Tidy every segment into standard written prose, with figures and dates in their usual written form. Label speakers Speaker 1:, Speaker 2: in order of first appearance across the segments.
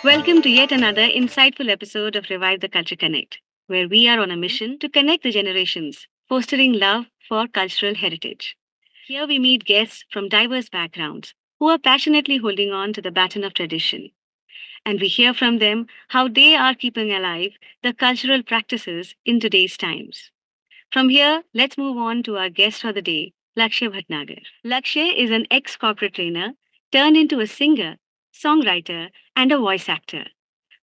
Speaker 1: Welcome to yet another insightful episode of Revive the Culture Connect, where we are on a mission to connect the generations, fostering love for cultural heritage. Here we meet guests from diverse backgrounds who are passionately holding on to the baton of tradition. And we hear from them how they are keeping alive the cultural practices in today's times. From here, let's move on to our guest for the day, Lakshya Bhatnagar. Lakshya is an ex corporate trainer turned into a singer, songwriter, and a voice actor.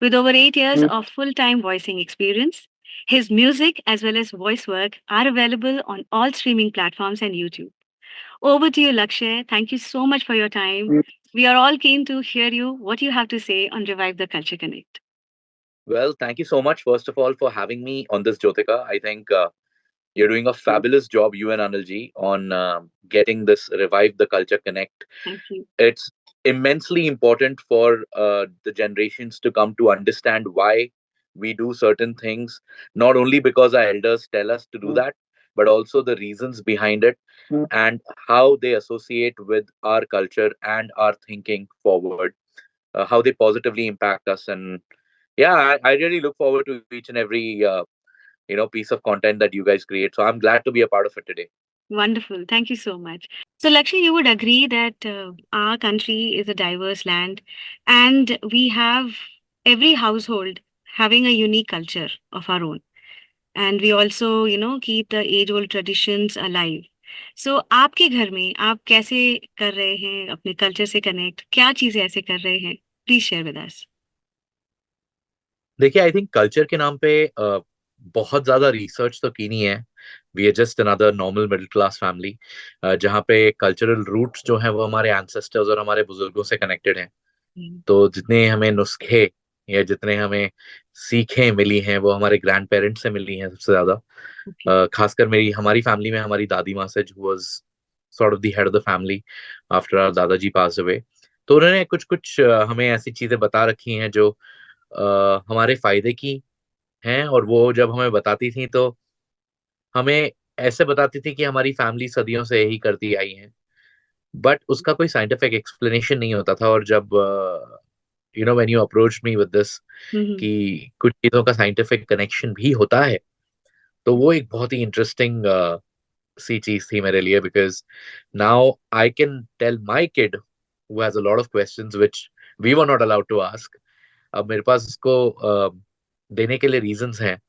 Speaker 1: With over 8 years of full time voicing experience, his music as well as voice work are available on all streaming platforms and YouTube. Over to you, Lakshya. Thank you so much for your time. We are all keen to hear you what you have to say on Revive the Culture Connect.
Speaker 2: Well, thank you so much, first of all, for having me on this, Jyotica. I think you're doing a fabulous job, you and Anilji, on getting this Revive the Culture Connect.
Speaker 1: Thank you.
Speaker 2: It's immensely important for the generations to come to understand why we do certain things, not only because our elders tell us to do that, but also the reasons behind it and how they associate with our culture and our thinking forward, how they positively impact us. And yeah, I really look forward to each and every piece of content that you guys create. So I'm glad to be a part of it today.
Speaker 1: Wonderful. Thank you so much. So, Lakshya, you would agree that our country is a diverse land and we have every household having a unique culture of our own. And we also, keep the age-old traditions alive. So, आपके घर में आप कैसे कर रहे हैं अपने culture से कनेक्ट क्या चीजें ऐसे कर रहे हैं प्लीज शेयर विद अस
Speaker 2: देखिए, आई थिंक कल्चर के नाम पे बहुत ज्यादा रिसर्च तो की नहीं है. We are just another normal middle class family, जहाँ पे कल्चरल रूट्स जो है वो हमारे एंसेस्टर्स और हमारे बुजुर्गों से कनेक्टेड हैं. तो जितने हमें नुस्खे या जितने हमें सीखें मिली हैं वो हमारे ग्रैंड पेरेंट्स से मिली हैं सबसे ज्यादा. खासकर मेरी हमारी फैमिली में हमारी दादी माँ से, who was sort of the head of the family after our दादाजी passed away. तो उन्होंने कुछ कुछ हमें ऐसी चीजें बता रखी हैं जो हमारे फायदे की हैं, और वो जब हमें बताती थी तो हमें ऐसे बताती थी कि हमारी फैमिली सदियों से यही करती आई है, बट उसका कोई साइंटिफिक एक्सप्लेनेशन नहीं होता था. और जब when you approach me with this कि कुछ चीजों का साइंटिफिक कनेक्शन भी होता है, तो वो एक बहुत ही इंटरेस्टिंग सी चीज थी मेरे लिए. Because now I can tell my kid who has a lot of questions which we were not allowed to ask. अब मेरे पास उसको देने के लिए रीजंस हैं.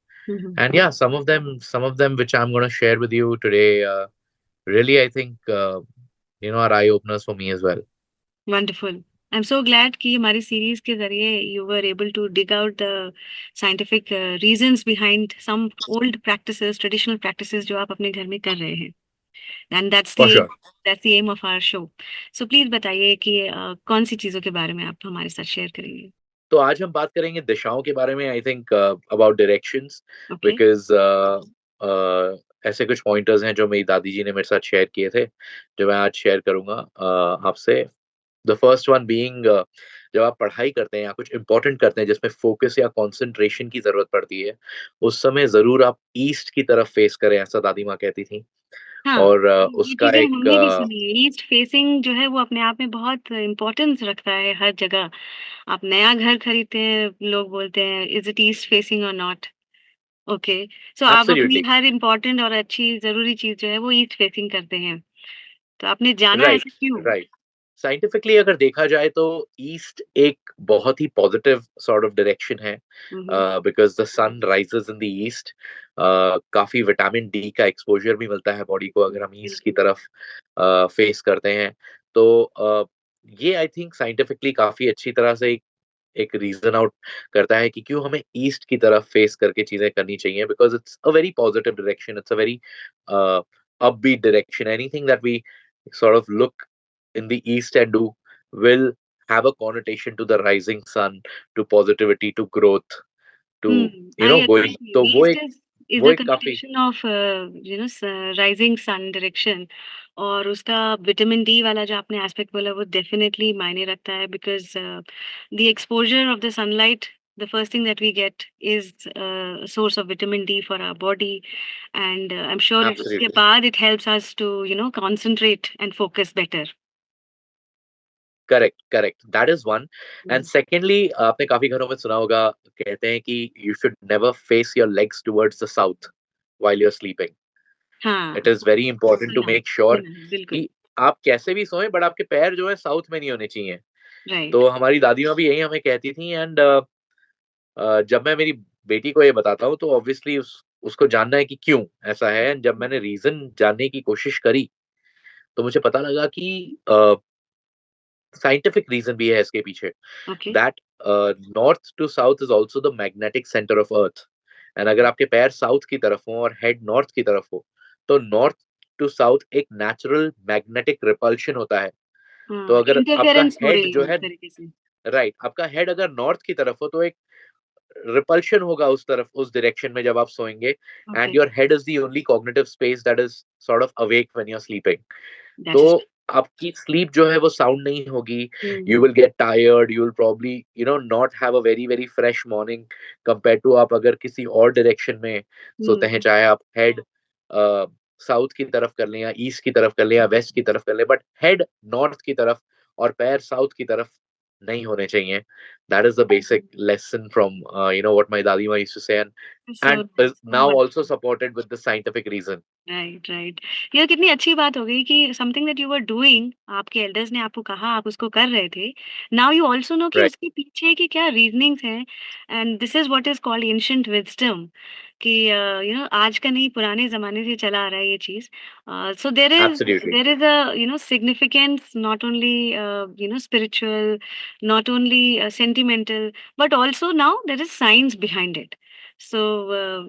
Speaker 2: And yeah, some of them which I'm going to share with you today, really I think are eye openers for me as well.
Speaker 1: Wonderful I am so glad कि हमारी सीरीज के जरिए you were able to dig out the scientific reasons behind some old practices traditional practices जो आप अपने घर में कर रहे हैं and
Speaker 2: For sure.
Speaker 1: That's the aim of our show. So please बताइए कि कौन सी चीजों के बारे में आप हमारे साथ शेयर करेंगे.
Speaker 2: तो आज हम बात करेंगे दिशाओं के बारे में. I think about directions,
Speaker 1: okay.
Speaker 2: Because ऐसे कुछ पॉइंटर्स हैं जो मेरी दादी जी ने मेरे साथ शेयर किए थे, जो मैं आज शेयर करूंगा आपसे. द फर्स्ट वन बीइंग, जब आप पढ़ाई करते हैं या कुछ इंपॉर्टेंट करते हैं जिसमें फोकस या कंसंट्रेशन की जरूरत पड़ती है, उस समय जरूर आप ईस्ट की तरफ फेस करें, ऐसा दादी माँ कहती थी.
Speaker 1: हाँ,
Speaker 2: और
Speaker 1: ये
Speaker 2: उसका
Speaker 1: चीज़ें
Speaker 2: एक
Speaker 1: हमने भी सुनी है। ईस्ट फेसिंग जो है वो अपने आप में बहुत इम्पोर्टेंस रखता है हर जगह। आप नया घर खरीदते हैं, लोग बोलते हैं इज़ इट ईस्ट फेसिंग और नॉट? ओके, सो आप अपनी
Speaker 2: एब्सोल्युटली
Speaker 1: हर इम्पोर्टेंट और अच्छी ज़रूरी चीज़ जो है वो ईस्ट फेसिंग करते हैं। तो आपने जाना
Speaker 2: राइट,
Speaker 1: ऐसा क्यों?
Speaker 2: राइट. साइंटिफिकली अगर देखा जाए तो ईस्ट एक बहुत ही पॉजिटिव सॉर्ट ऑफ डायरेक्शन है,
Speaker 1: हुँ, हुँ।
Speaker 2: Because the sun rises in the east. काफी विटामिन डी का एक्सपोजर भी मिलता है बॉडी को अगर हम ईस्ट की
Speaker 1: बिल्कुल।
Speaker 2: तरफ फेस करते हैं. तो ये आई थिंक साइंटिफिकली काफी अच्छी तरह से एक रीजन आउट करता है कि क्यों हमें ईस्ट की तरफ फेस करके चीजें करनी चाहिए. Because it's a very positive direction, it's a very upbeat direction. Anything that we sort of look in the east and do will have a connotation to the rising sun, to positivity, to growth, to
Speaker 1: I agree
Speaker 2: going. तो
Speaker 1: east is
Speaker 2: वो
Speaker 1: the
Speaker 2: एक काफी
Speaker 1: continuation of rising sun direction और उसका vitamin D वाला जो आपने aspect बोला वो डेफिनेटली मायने रखता है because the exposure of the sunlight the first thing that we get is a source of vitamin D for our body and I'm sure उसके
Speaker 2: absolutely.
Speaker 1: बाद it helps us to concentrate and focus better.
Speaker 2: Correct correct, that is one. And
Speaker 1: hmm,
Speaker 2: secondly, आपने काफी घरों में सुना होगा, कहते हैं कि you should never face your legs towards the south while you're sleeping.
Speaker 1: हाँ,
Speaker 2: It is very important to
Speaker 1: सुना
Speaker 2: make sure
Speaker 1: सुना है, बिल्कुल।
Speaker 2: कि आप कैसे भी सोएं बट आपके पैर जो है साउथ में नहीं होने चाहिए.
Speaker 1: राइट।
Speaker 2: तो हमारी दादी माँ भी यही हमें कहती थी. एंड जब मैं मेरी बेटी को ये बताता हूँ तो ऑब्वियसली उसको जानना है कि क्यों ऐसा है. एंड जब मैंने रीजन जानने की कोशिश करी तो मुझे पता लगा कि साइंटिफिक रीजन भी है इसके पीछे.
Speaker 1: Okay.
Speaker 2: That north to south is also the magnetic centre of earth. And अगर आपके पैर साउथ की तरफ हो और हेड नॉर्थ की तरफ हो तो नॉर्थ टू साउथ एक नेचुरल मैग्नेटिक रिपल्शन होता है. तो
Speaker 1: हाँ,
Speaker 2: अगर आपका
Speaker 1: इंटरफेरेंस हो
Speaker 2: हेड
Speaker 1: रही
Speaker 2: जो
Speaker 1: है एक
Speaker 2: है,
Speaker 1: तरीके से।
Speaker 2: राइट, आपका हेड अगर नॉर्थ की तरफ हो तो एक रिपल्शन होगा उस तरफ, उस डायरेक्शन में जब आप सोएंगे.
Speaker 1: Okay.
Speaker 2: And your head is the only cognitive space that is sort of awake when you are sleeping.
Speaker 1: That
Speaker 2: too
Speaker 1: is.
Speaker 2: आपकी स्लीप जो है वो साउंड नहीं होगी.
Speaker 1: Hmm.
Speaker 2: You will get tired, you will probably not have a very very fresh morning compare to आप अगर किसी और डायरेक्शन में सोते हैं,
Speaker 1: हम्म।
Speaker 2: चाहे आप हेड साउथ की तरफ कर लें या ईस्ट की तरफ कर लें या वेस्ट की तरफ कर लें, बट हेड नॉर्थ की तरफ और पैर साउथ की तरफ नहीं होने चाहिए. That is the basic lesson from what my dadima used to say,
Speaker 1: so
Speaker 2: and is
Speaker 1: so
Speaker 2: now also
Speaker 1: wonderful.
Speaker 2: supported with the scientific reason.
Speaker 1: Right, right. ये कितनी अच्छी बात हो गई कि something that you were doing, आपके elders ने आपको कहा, आप उसको कर रहे थे। नाउ यू आल्सो नो कि
Speaker 2: Right,
Speaker 1: उसके पीछे की क्या रीज़निंग्स हैं। And this is what is called ancient wisdom कि आज का नहीं, पुराने ज़माने से चला आ रहा है ये चीज़। So
Speaker 2: absolutely.
Speaker 1: There is a significance, not only spiritual, not only sentimental, but also now there is science behind it. So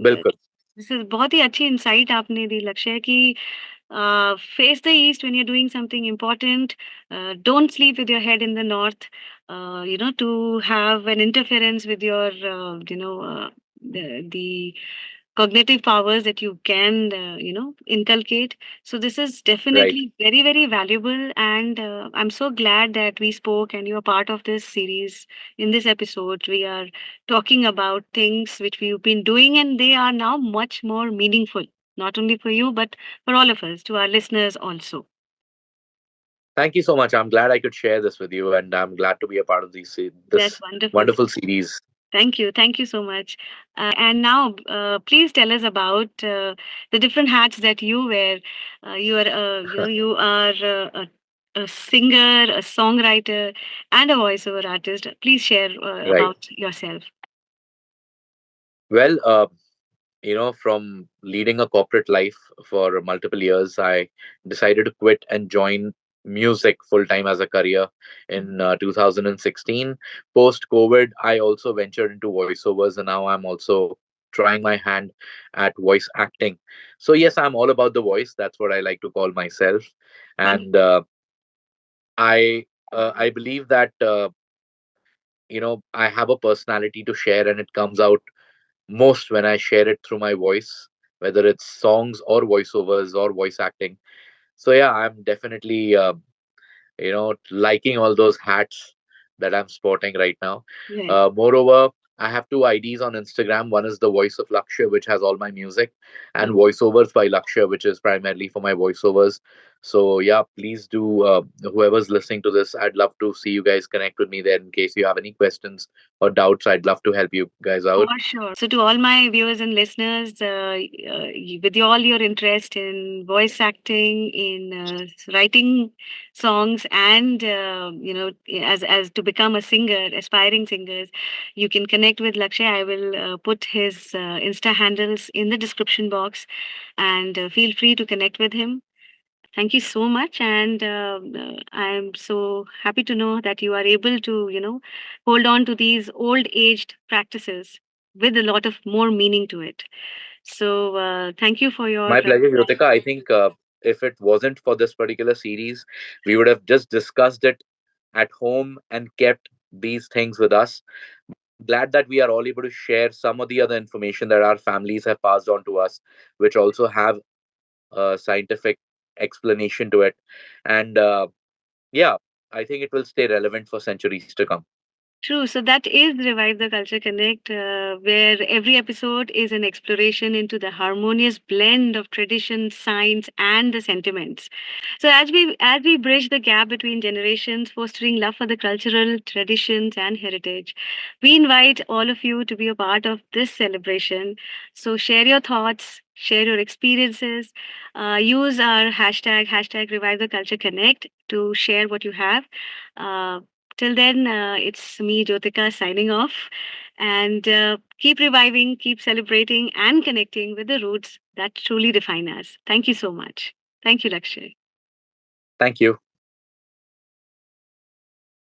Speaker 2: बिल्कुल.
Speaker 1: दिस इज़ बहुत ही अच्छी इनसाइट आपने दी लक्ष्य कि face the east when you're doing something important. Don't sleep with your head in the north. To have an interference with your, the cognitive powers that you can, inculcate. So this is
Speaker 2: Right.
Speaker 1: definitely very, very valuable, and I'm so glad that we spoke and you are part of this series. In this episode, we are talking about things which we've been doing, and they are now much more meaningful, not only for you, but for all of us, to our listeners also.
Speaker 2: Thank you so much. I'm glad I could share this with you, and I'm glad to be a part of
Speaker 1: That's
Speaker 2: this
Speaker 1: wonderful.
Speaker 2: wonderful series.
Speaker 1: Thank you. Thank you so much. And now, please tell us about the different hats that you wear. You are a singer, a songwriter, and a voiceover artist. Please share
Speaker 2: Right.
Speaker 1: about yourself.
Speaker 2: Well, from leading a corporate life for multiple years, I decided to quit and join music full time as a career in 2016. Post COVID, I also ventured into voiceovers, and now I'm also trying my hand at voice acting. So, yes, I'm all about the voice. That's what I like to call myself. And
Speaker 1: Wonderful.
Speaker 2: I believe that I have a personality to share, and it comes out most when I share it through my voice, whether it's songs or voiceovers or voice acting. So yeah, I'm definitely liking all those hats that I'm sporting right now.
Speaker 1: Right.
Speaker 2: Moreover, I have two IDs on Instagram. One is the Voice of Lakshya, which has all my music, and
Speaker 1: Mm.
Speaker 2: Voiceovers by Lakshya, which is primarily for my voiceovers. So yeah, please do. Whoever's listening to this, I'd love to see you guys connect with me there in case you have any questions or doubts. I'd love to help you guys
Speaker 1: For
Speaker 2: out.
Speaker 1: sure. So, to all my viewers and listeners, with all your interest in voice acting, in writing songs, and as to become a singer, aspiring singers, you can connect with Lakshay. I will put his Insta handles in the description box, and feel free to connect with him. Thank you so much, and I'm so happy to know that you are able to, hold on to these old aged practices with a lot of more meaning to it. So, thank you for your
Speaker 2: My pleasure,
Speaker 1: time.
Speaker 2: Jyotika. I think if it wasn't for this particular series, we would have just discussed it at home and kept these things with us. But I'm glad that we are all able to share some of the other information that our families have passed on to us, which also have a scientific explanation to it. And yeah, I think it will stay relevant for centuries to come.
Speaker 1: True. So that is Revive the Culture Connect, where every episode is an exploration into the harmonious blend of tradition, science, and the sentiments. So as we bridge the gap between generations, fostering love for the cultural traditions and heritage, we invite all of you to be a part of this celebration. So share your thoughts, share your experiences, use our hashtag Revive the Culture Connect to share what you have. Uh, Till then, it's me, Jyotika, signing off. And keep reviving, keep celebrating, and connecting with the roots that truly define us. Thank you so much. Thank you, Lakshya.
Speaker 2: Thank you.